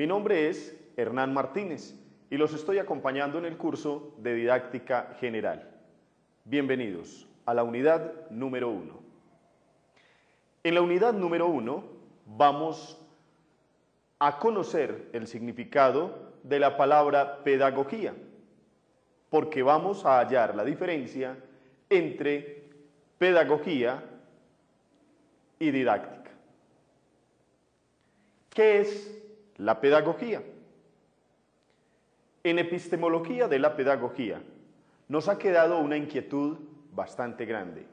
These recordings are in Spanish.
Mi nombre es Hernán Martínez y los estoy acompañando en el curso de Didáctica General. Bienvenidos a la unidad número 1. En la unidad número 1 vamos a conocer el significado de la palabra pedagogía, porque vamos a hallar la diferencia entre pedagogía y didáctica. ¿Qué es la pedagogía? En epistemología de la pedagogía nos ha quedado una inquietud bastante grande.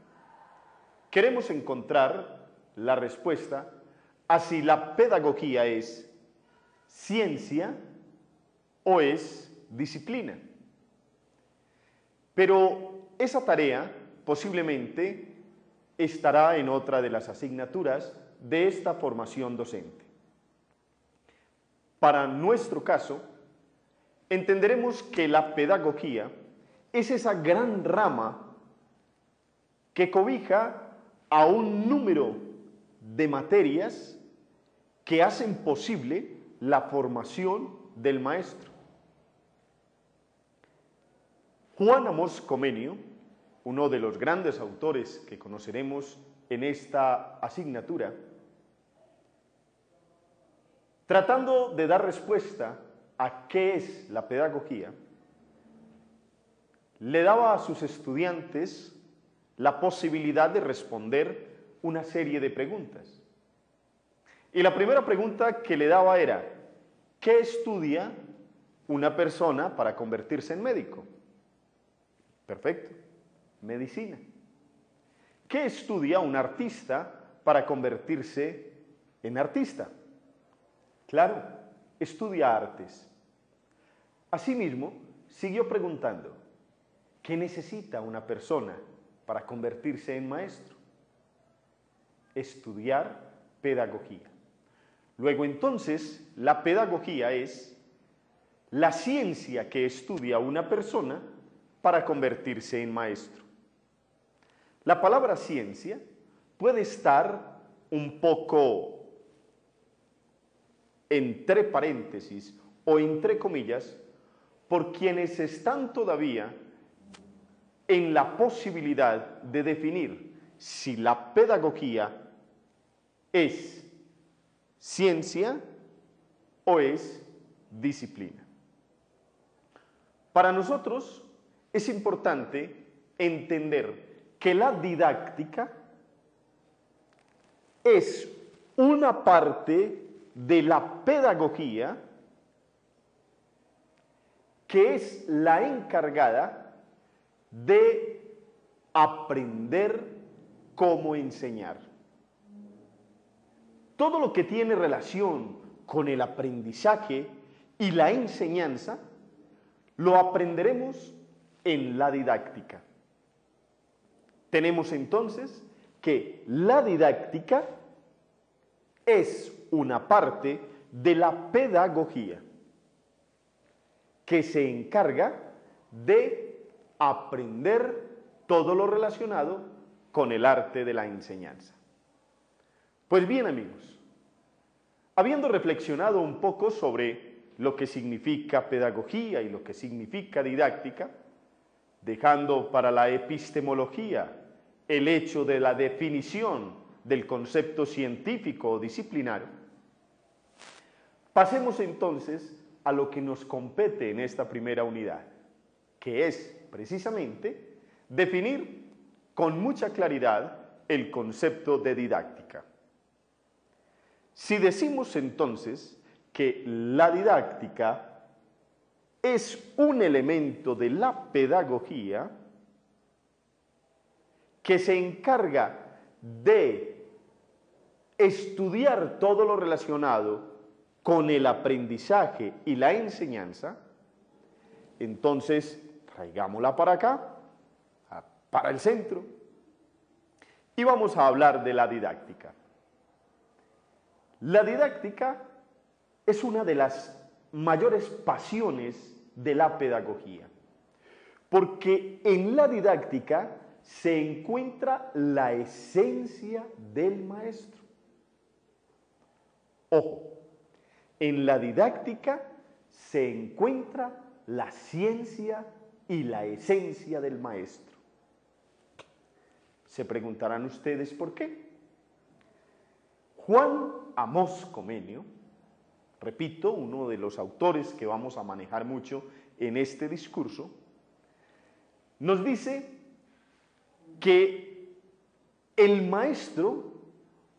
Queremos encontrar la respuesta a si la pedagogía es ciencia o es disciplina. Pero esa tarea posiblemente estará en otra de las asignaturas de esta formación docente. Para nuestro caso, entenderemos que la pedagogía es esa gran rama que cobija a un número de materias que hacen posible la formación del maestro. Juan Amos Comenio, uno de los grandes autores que conoceremos en esta asignatura, tratando de dar respuesta a qué es la pedagogía, le daba a sus estudiantes la posibilidad de responder una serie de preguntas. Y la primera pregunta que le daba era, ¿qué estudia una persona para convertirse en médico? Perfecto, medicina. ¿Qué estudia un artista para convertirse en artista? Claro, estudia artes. Asimismo, siguió preguntando, ¿qué necesita una persona para convertirse en maestro? Estudiar pedagogía. Luego entonces, la pedagogía es la ciencia que estudia una persona para convertirse en maestro. La palabra ciencia puede estar un poco entre paréntesis o entre comillas por quienes están todavía en la posibilidad de definir si la pedagogía es ciencia o es disciplina. Para nosotros es importante entender que la didáctica es una parte de la pedagogía que es la encargada de aprender cómo enseñar. Todo lo que tiene relación con el aprendizaje y la enseñanza lo aprenderemos en la didáctica. Tenemos entonces que la didáctica es una parte de la pedagogía que se encarga de aprender todo lo relacionado con el arte de la enseñanza. Pues bien, amigos, habiendo reflexionado un poco sobre lo que significa pedagogía y lo que significa didáctica, dejando para la epistemología el hecho de la definición del concepto científico o disciplinario, pasemos entonces a lo que nos compete en esta primera unidad, que es precisamente definir con mucha claridad el concepto de didáctica. Si decimos entonces que la didáctica es un elemento de la pedagogía que se encarga de estudiar todo lo relacionado con el aprendizaje y la enseñanza, entonces traigámosla para acá, para el centro, y vamos a hablar de la didáctica. La didáctica es una de las mayores pasiones de la pedagogía, porque en la didáctica se encuentra la esencia del maestro. Ojo, En la didáctica se encuentra la ciencia y la esencia del maestro. Se preguntarán ustedes por qué. Juan Amós Comenio, repito, uno de los autores que vamos a manejar mucho en este discurso, nos dice que el maestro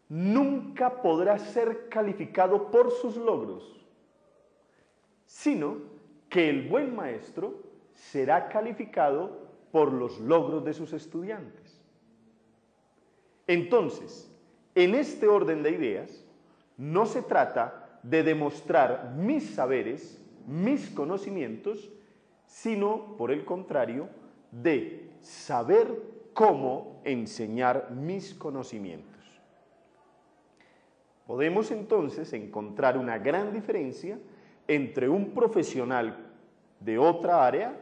nunca podrá ser calificado por sus logros, sino que el buen maestro será calificado por los logros de sus estudiantes. Entonces, en este orden de ideas, no se trata de demostrar mis saberes, mis conocimientos, sino, por el contrario, de saber cómo enseñar mis conocimientos. Podemos entonces encontrar una gran diferencia entre un profesional de otra área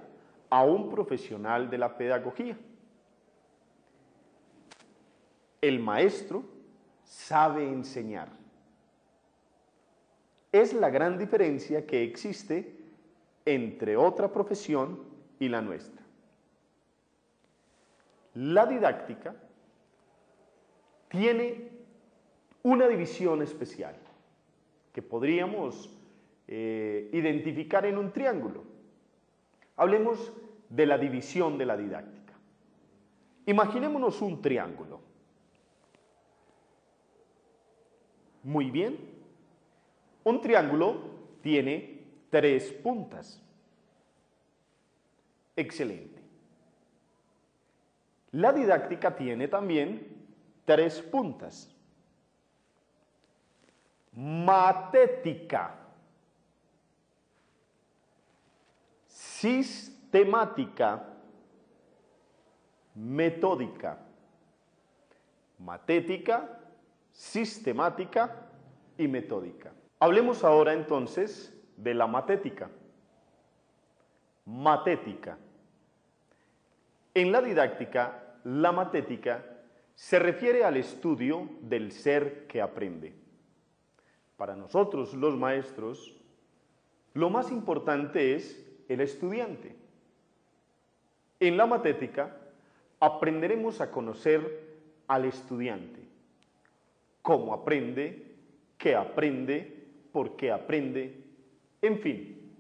a un profesional de la pedagogía. El maestro sabe enseñar. Es la gran diferencia que existe entre otra profesión y la nuestra. La didáctica tiene una división especial que podríamos identificar en un triángulo. Hablemos de la división de la didáctica. Imaginémonos un triángulo. Muy bien. Un triángulo tiene 3 puntas. Excelente. La didáctica tiene también 3 puntas. Matética, sistemática, metódica. Matética, sistemática y metódica. Hablemos ahora entonces de la matética. Matética. En la didáctica, la matética se refiere al estudio del ser que aprende. Para nosotros, los maestros, lo más importante es el estudiante. En la matética, aprenderemos a conocer al estudiante. Cómo aprende, qué aprende, por qué aprende, en fin.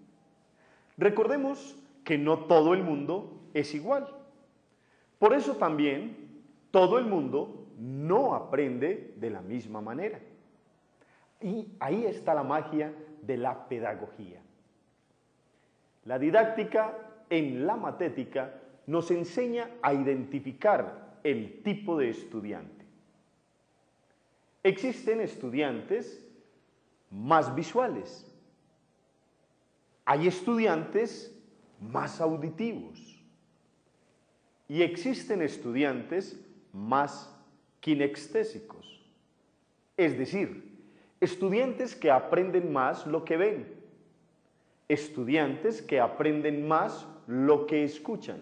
Recordemos que no todo el mundo es igual. Por eso también todo el mundo no aprende de la misma manera. Y ahí está la magia de la pedagogía. La didáctica en la matética nos enseña a identificar el tipo de estudiante. Existen estudiantes más visuales. Hay estudiantes más auditivos. Y existen estudiantes más kinestésicos. Es decir, estudiantes que aprenden más lo que ven, estudiantes que aprenden más lo que escuchan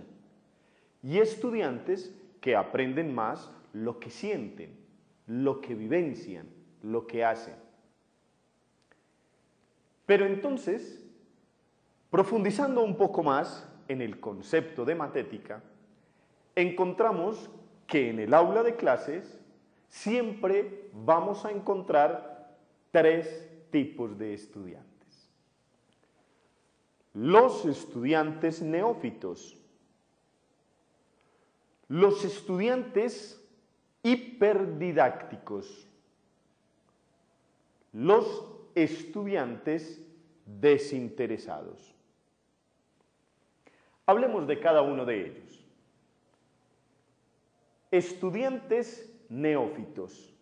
y estudiantes que aprenden más lo que sienten, lo que vivencian, lo que hacen. Pero entonces, profundizando un poco más en el concepto de matética, encontramos que en el aula de clases siempre vamos a encontrar 3 tipos de estudiantes. Los estudiantes neófitos, los estudiantes hiperdidácticos, los estudiantes desinteresados. Hablemos de cada uno de ellos. Estudiantes neófitos.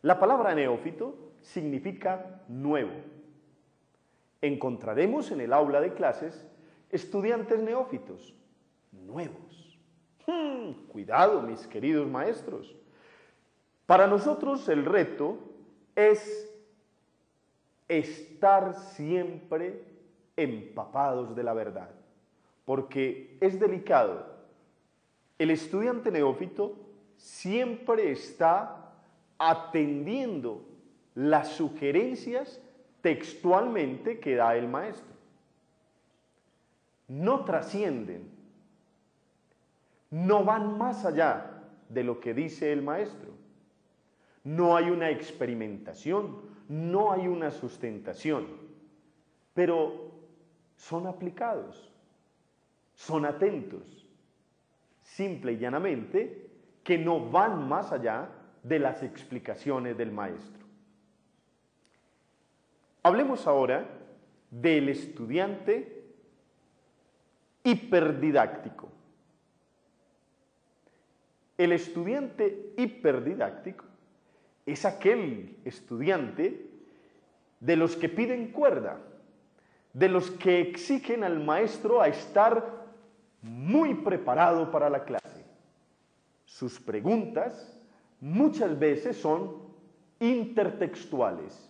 La palabra neófito significa nuevo. Encontraremos en el aula de clases estudiantes neófitos, nuevos. Cuidado, mis queridos maestros. Para nosotros el reto es estar siempre empapados de la verdad, porque es delicado. El estudiante neófito siempre está atendiendo las sugerencias textualmente que da el maestro. No trascienden, no van más allá de lo que dice el maestro. No hay una experimentación, no hay una sustentación, pero son aplicados, son atentos, simple y llanamente, que no van más allá de las explicaciones del maestro. Hablemos ahora del estudiante hiperdidáctico. El estudiante hiperdidáctico es aquel estudiante de los que piden cuerda, de los que exigen al maestro a estar muy preparado para la clase. Sus preguntas muchas veces son intertextuales,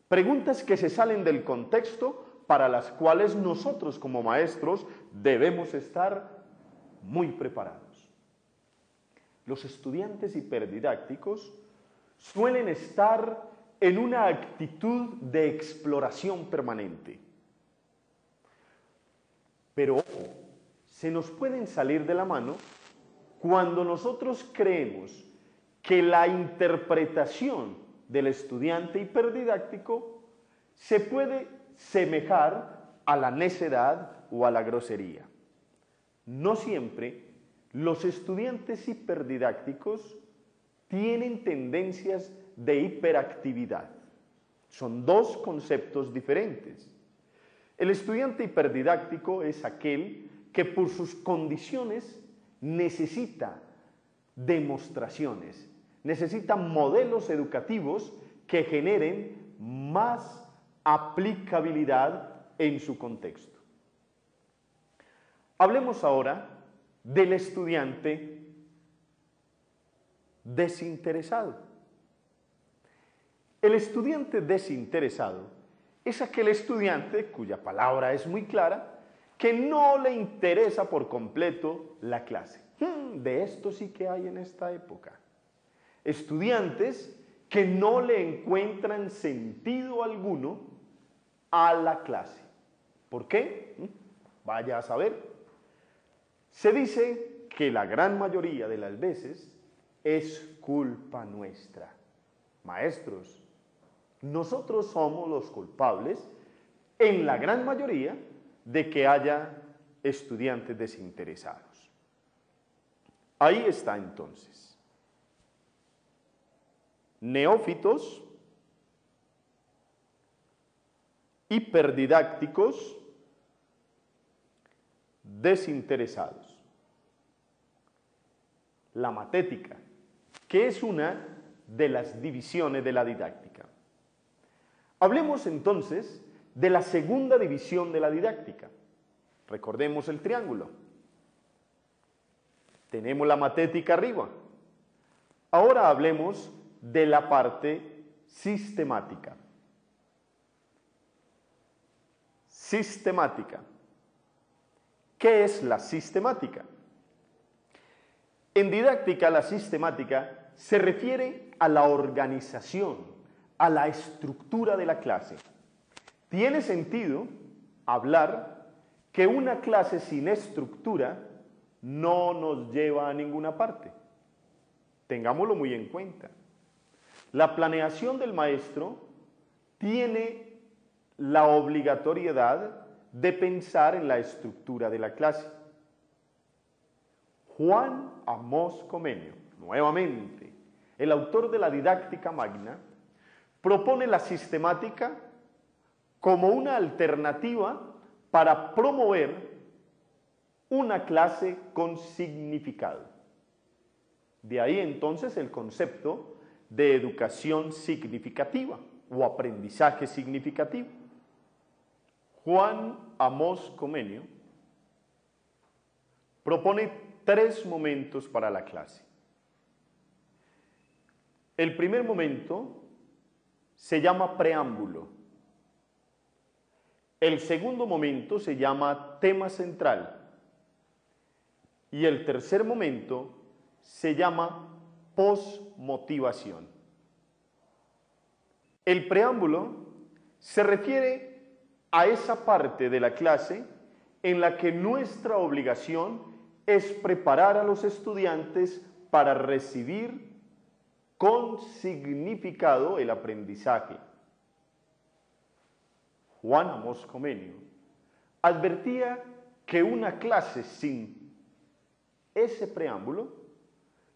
preguntas que se salen del contexto para las cuales nosotros como maestros debemos estar muy preparados. Los estudiantes hiperdidácticos suelen estar en una actitud de exploración permanente. Pero ojo, se nos pueden salir de la mano cuando nosotros creemos que la interpretación del estudiante hiperdidáctico se puede semejar a la necedad o a la grosería. No siempre los estudiantes hiperdidácticos tienen tendencias de hiperactividad. Son dos conceptos diferentes. El estudiante hiperdidáctico es aquel que por sus condiciones necesita demostraciones, necesita modelos educativos que generen más aplicabilidad en su contexto. Hablemos ahora del estudiante desinteresado. El estudiante desinteresado es aquel estudiante cuya palabra es muy clara, que no le interesa por completo la clase. De esto sí que hay en esta época. Estudiantes que no le encuentran sentido alguno a la clase. ¿Por qué? Vaya a saber. Se dice que la gran mayoría de las veces es culpa nuestra. Maestros, nosotros somos los culpables, en la gran mayoría, de que haya estudiantes desinteresados. Ahí está entonces. Neófitos, hiperdidácticos, desinteresados. La matética, que es una de las divisiones de la didáctica. Hablemos entonces de la segunda división de la didáctica. Recordemos el triángulo. Tenemos la matética arriba. Ahora hablemos de la parte sistemática. Sistemática. ¿Qué es la sistemática? En didáctica, la sistemática se refiere a la organización, a la estructura de la clase. Tiene sentido hablar que una clase sin estructura no nos lleva a ninguna parte. Tengámoslo muy en cuenta. La planeación del maestro tiene la obligatoriedad de pensar en la estructura de la clase. Juan Amós Comenio, nuevamente, el autor de la Didáctica Magna, propone la sistemática como una alternativa para promover una clase con significado. De ahí entonces el concepto de educación significativa o aprendizaje significativo. Juan Amós Comenio propone 3 momentos para la clase. El primer momento se llama preámbulo. El segundo momento se llama tema central. Y el tercer momento se llama posmotivación. El preámbulo se refiere a esa parte de la clase en la que nuestra obligación es preparar a los estudiantes para recibir con significado el aprendizaje. Juan Amos Comenio advertía que una clase sin ese preámbulo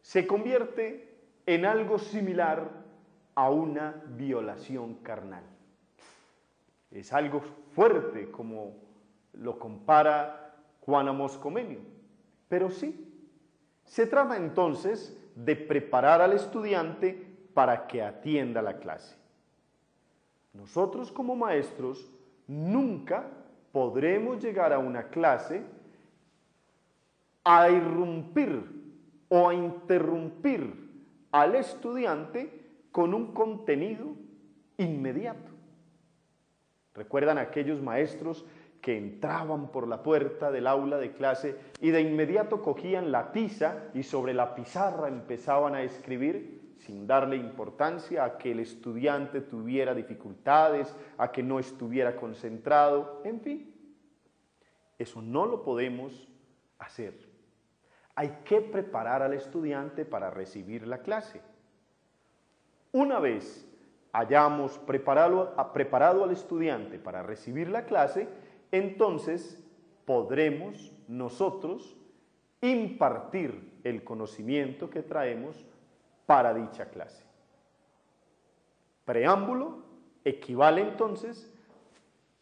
se convierte en algo similar a una violación carnal. Es algo fuerte como lo compara Juan Amos Comenio, pero sí, se trata entonces de preparar al estudiante para que atienda la clase. Nosotros como maestros nunca podremos llegar a una clase a irrumpir o a interrumpir al estudiante con un contenido inmediato. ¿Recuerdan aquellos maestros que entraban por la puerta del aula de clase y de inmediato cogían la tiza y sobre la pizarra empezaban a escribir sin darle importancia a que el estudiante tuviera dificultades, a que no estuviera concentrado, en fin? Eso no lo podemos hacer. Hay que preparar al estudiante para recibir la clase. Una vez hayamos preparado al estudiante para recibir la clase, entonces podremos nosotros impartir el conocimiento que traemos para dicha clase. Preámbulo equivale entonces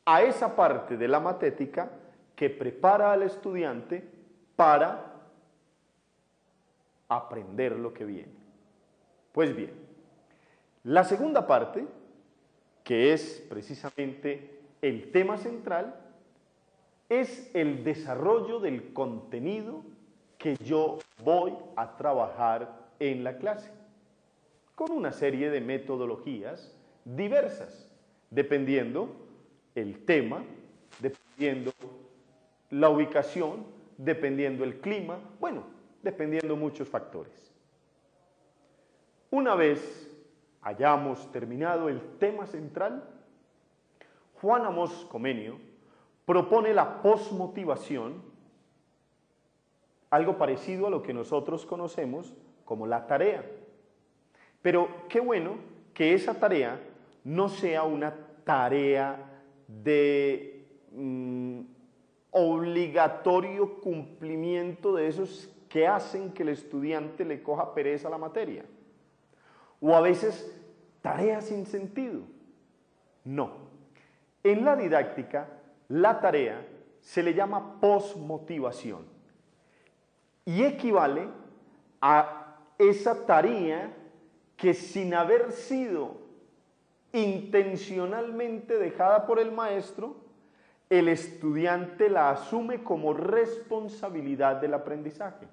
a esa parte de la matética que prepara al estudiante para aprender lo que viene. Pues bien, la segunda parte, que es precisamente el tema central, es el desarrollo del contenido que yo voy a trabajar en la clase, con una serie de metodologías diversas, dependiendo el tema, dependiendo la ubicación, dependiendo el clima, bueno, dependiendo muchos factores. Una vez hayamos terminado el tema central, Juan Amos Comenio propone la posmotivación, algo parecido a lo que nosotros conocemos como la tarea. Pero qué bueno que esa tarea no sea una tarea de obligatorio cumplimiento de esos que hacen que el estudiante le coja pereza a la materia. O a veces tareas sin sentido. No. En la didáctica, la tarea se le llama posmotivación y equivale a esa tarea que sin haber sido intencionalmente dejada por el maestro, el estudiante la asume como responsabilidad del aprendizaje.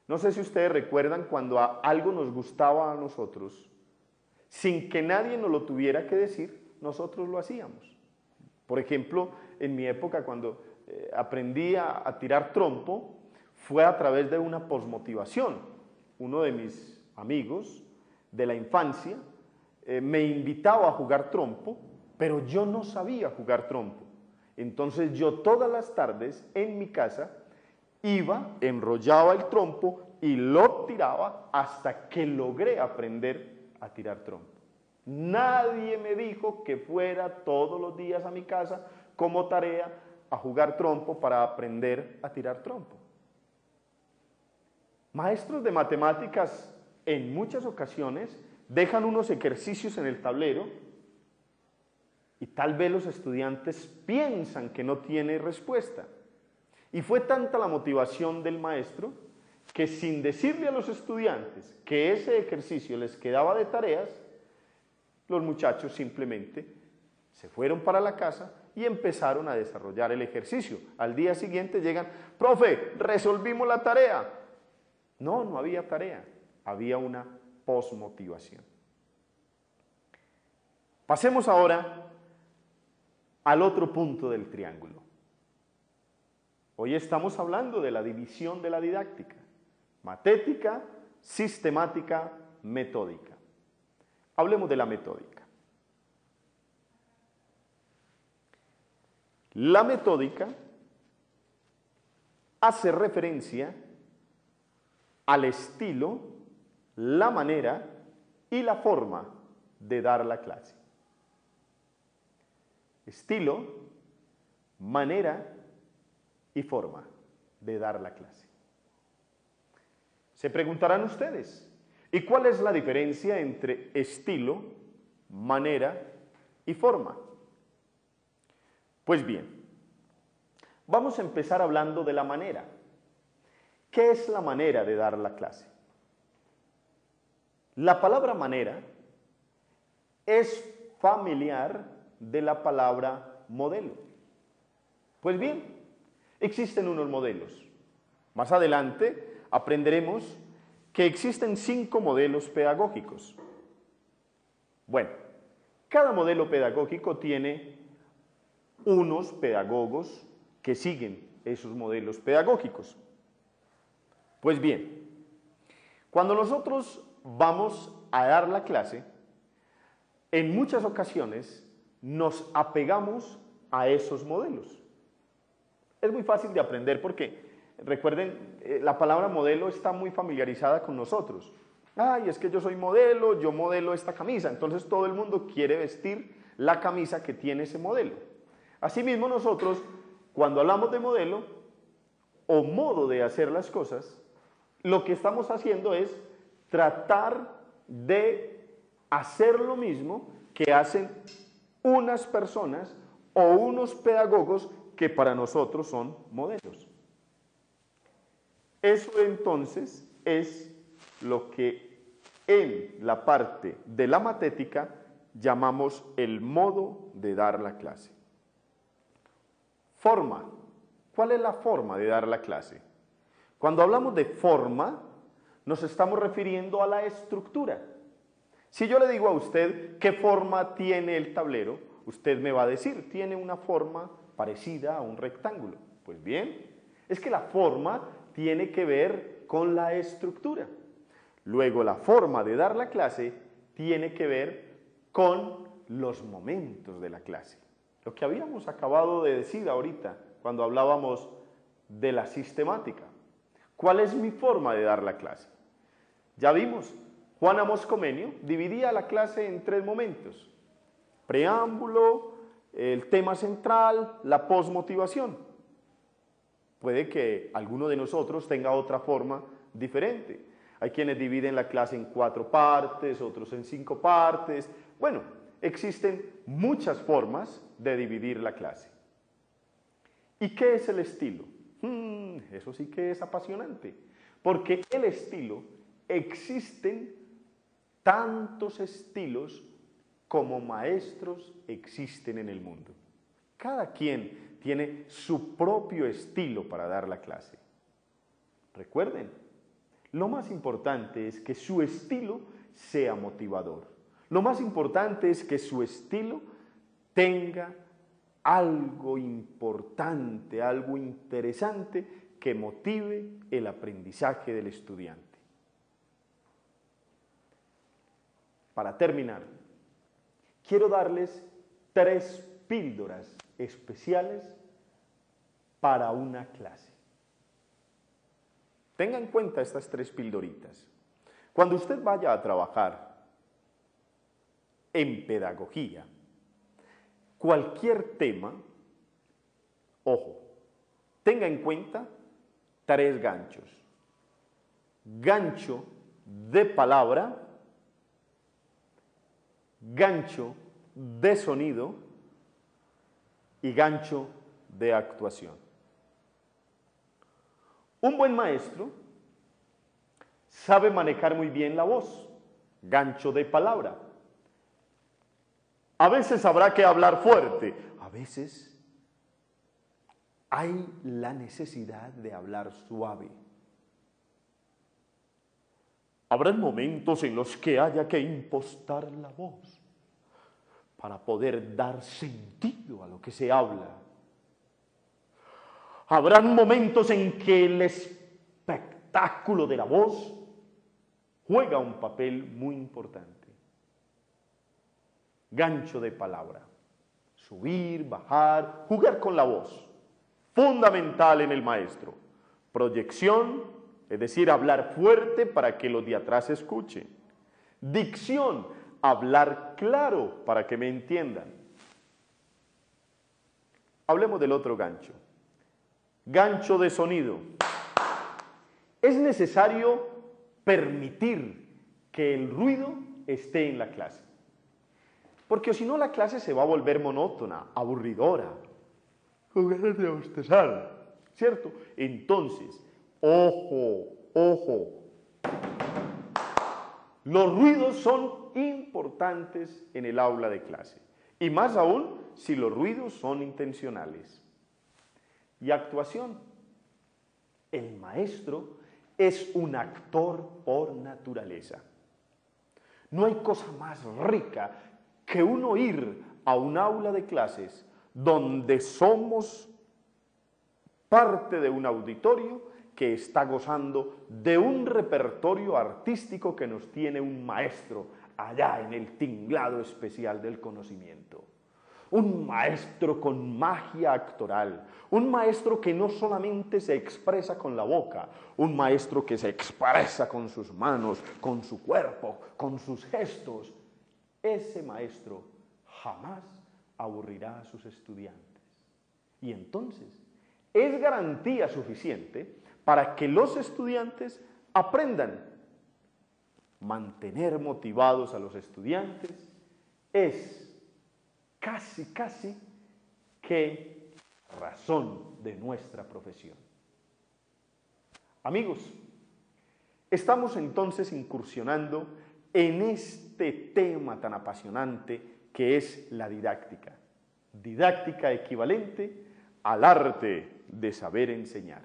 No sé si ustedes recuerdan cuando algo nos gustaba a nosotros, sin que nadie nos lo tuviera que decir, nosotros lo hacíamos. Por ejemplo, en mi época cuando aprendí a tirar trompo, fue a través de una posmotivación. Uno de mis amigos de la infancia me invitaba a jugar trompo, pero yo no sabía jugar trompo. Entonces yo todas las tardes en mi casa iba, enrollaba el trompo y lo tiraba hasta que logré aprender a tirar trompo. Nadie me dijo que fuera todos los días a mi casa como tarea a jugar trompo para aprender a tirar trompo. Maestros de matemáticas en muchas ocasiones dejan unos ejercicios en el tablero y tal vez los estudiantes piensan que no tiene respuesta. Y fue tanta la motivación del maestro que sin decirle a los estudiantes que ese ejercicio les quedaba de tareas, los muchachos simplemente se fueron para la casa y empezaron a desarrollar el ejercicio. Al día siguiente llegan, profe, resolvimos la tarea. No, no había tarea, había una posmotivación. Pasemos ahora al otro punto del triángulo. Hoy estamos hablando de la división de la didáctica: matética, sistemática, metódica. Hablemos de la metódica. La metódica hace referencia al estilo, la manera y la forma de dar la clase. Estilo, manera y forma de dar la clase. Se preguntarán ustedes, ¿y cuál es la diferencia entre estilo, manera y forma? Pues bien, vamos a empezar hablando de la manera. ¿Qué es la manera de dar la clase? La palabra manera es familiar de la palabra modelo. Pues bien, existen unos modelos. Más adelante aprenderemos que existen 5 modelos pedagógicos. Bueno, cada modelo pedagógico tiene unos pedagogos que siguen esos modelos pedagógicos. Pues bien, cuando nosotros vamos a dar la clase, en muchas ocasiones nos apegamos a esos modelos. Es muy fácil de aprender porque, recuerden, la palabra modelo está muy familiarizada con nosotros. Ay, es que yo soy modelo, yo modelo esta camisa, entonces todo el mundo quiere vestir la camisa que tiene ese modelo. Asimismo nosotros, cuando hablamos de modelo o modo de hacer las cosas, lo que estamos haciendo es tratar de hacer lo mismo que hacen unas personas o unos pedagogos que para nosotros son modelos. Eso entonces es lo que en la parte de la matética llamamos el modo de dar la clase. Forma. ¿Cuál es la forma de dar la clase? Cuando hablamos de forma, nos estamos refiriendo a la estructura. Si yo le digo a usted qué forma tiene el tablero, usted me va a decir, tiene una forma parecida a un rectángulo. Pues bien, es que la forma tiene que ver con la estructura. Luego, la forma de dar la clase tiene que ver con los momentos de la clase. Lo que habíamos acabado de decir ahorita, cuando hablábamos de la sistemática. ¿Cuál es mi forma de dar la clase? Ya vimos, Juan Amos Comenio dividía la clase en 3 momentos. Preámbulo, el tema central, la posmotivación. Puede que alguno de nosotros tenga otra forma diferente. Hay quienes dividen la clase en 4 partes, otros en 5 partes. Bueno, existen muchas formas de dividir la clase. ¿Y qué es el estilo? Eso sí que es apasionante, porque el estilo, existen tantos estilos como maestros existen en el mundo. Cada quien tiene su propio estilo para dar la clase. Recuerden, lo más importante es que su estilo sea motivador. Lo más importante es que su estilo tenga algo importante, algo interesante que motive el aprendizaje del estudiante. Para terminar, quiero darles 3 píldoras especiales para una clase. Tenga en cuenta estas 3 pildoritas. Cuando usted vaya a trabajar en pedagogía, cualquier tema, ojo, tenga en cuenta 3 ganchos. Gancho de palabra, gancho de sonido y gancho de actuación. Un buen maestro sabe manejar muy bien la voz, gancho de palabra. A veces habrá que hablar fuerte, a veces hay la necesidad de hablar suave. Habrá momentos en los que haya que impostar la voz para poder dar sentido a lo que se habla. Habrán momentos en que el espectáculo de la voz juega un papel muy importante. Gancho de palabra, subir, bajar, jugar con la voz. Fundamental en el maestro. Proyección, es decir, hablar fuerte para que los de atrás escuchen. Dicción, hablar claro para que me entiendan. Hablemos del otro gancho. Gancho de sonido. Es necesario permitir que el ruido esté en la clase. Porque si no la clase se va a volver monótona, aburridora, con ganas de bostezar, ¿cierto? Entonces, ojo, ojo. Los ruidos son importantes en el aula de clase. Y más aún si los ruidos son intencionales. Y actuación. El maestro es un actor por naturaleza. No hay cosa más rica que uno ir a un aula de clases donde somos parte de un auditorio que está gozando de un repertorio artístico que nos tiene un maestro allá en el tinglado especial del conocimiento. Un maestro con magia actoral, un maestro que no solamente se expresa con la boca, un maestro que se expresa con sus manos, con su cuerpo, con sus gestos. Ese maestro jamás aburrirá a sus estudiantes. Y entonces es garantía suficiente para que los estudiantes aprendan. Mantener motivados a los estudiantes es casi que razón de nuestra profesión. Amigos, estamos entonces incursionando en este tema tan apasionante que es la didáctica. Didáctica equivalente al arte de saber enseñar.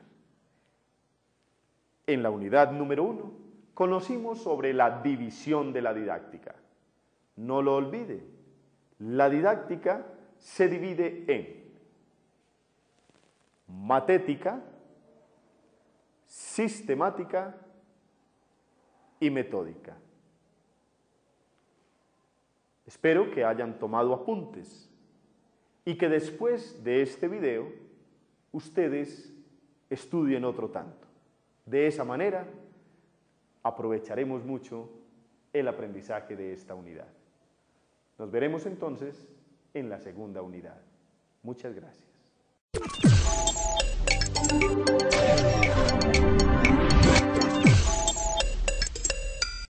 En la unidad número 1 conocimos sobre la división de la didáctica. No lo olvide, la didáctica se divide en matética, sistemática y metódica. Espero que hayan tomado apuntes y que después de este video ustedes estudien otro tanto. De esa manera aprovecharemos mucho el aprendizaje de esta unidad. Nos veremos entonces en la segunda unidad. Muchas gracias.